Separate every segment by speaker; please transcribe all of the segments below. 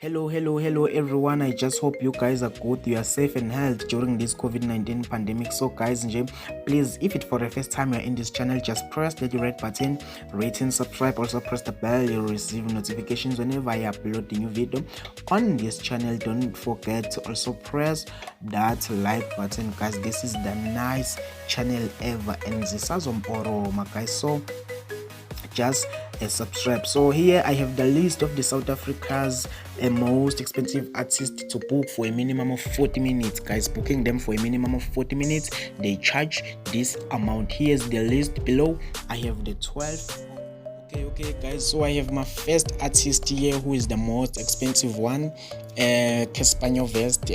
Speaker 1: Hello everyone. I just hope you guys are good, you are safe and healthy during this COVID-19 pandemic. So guys, please, if it's for the first time you're in this channel, just press that red button, rate and subscribe. Also press the bell, you'll receive notifications whenever I upload a new video on this channel. Don't forget to also press that like button, guys. This is the nice channel ever, and this is my guys. So just subscribe. So here I have the list of the South Africa's most expensive artists to book for a minimum of 40 minutes, guys. Booking them for a minimum of 40 minutes, they charge this amount. Here's the list below. I have the 12. Okay guys, so I have my first artist here, who is the most expensive one, Caspanyo Vest.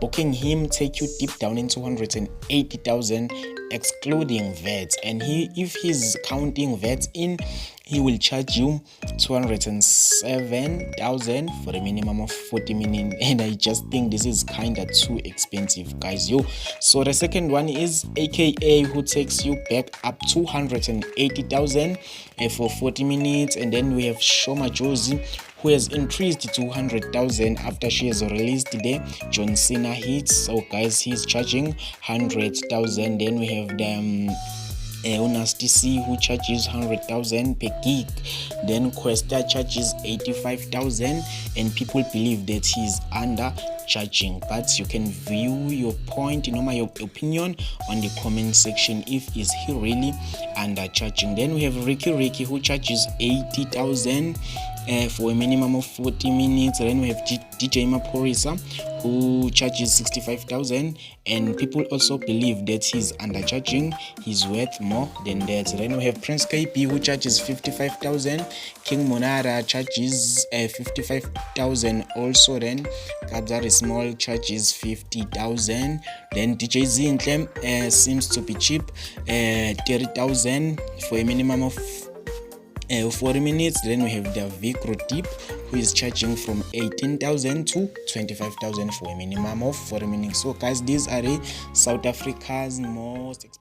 Speaker 1: Booking him take you deep down in 280,000 excluding VAT, and if he's counting VAT in, he will charge you 207,000 for a minimum of 40 minutes, and I just think this is kinda too expensive, guys. So the second one is AKA, who takes you back up 280,000 for 40 minutes, and then we have Shoma Josie, who has increased to 200,000 after she has released the John Cena hits. So guys, he's charging 100,000. Then we have the Nasty C, who charges 100,000 per gig. Then Questa charges 85,000, and people believe that he's under charging, but you can view your point, my opinion on the comment section. If is he really under charging? Then we have Ricky, who charges 80,000 for a minimum of 40 minutes. Then we have DJ Maporisa, who charges 65,000, and people also believe that he's undercharging. He's worth more than that. Then we have Prince KP, who charges 55,000. King Monara charges 55,000 also. Then Kadzari Small charges 50,000. Then DJ Zintle seems to be cheap, 30,000 for a minimum of 40 minutes. Then we have the Vicro Deep, who is charging from 18,000 to 25,000 for a minimum of 40 minutes. So guys, these are the South Africa's most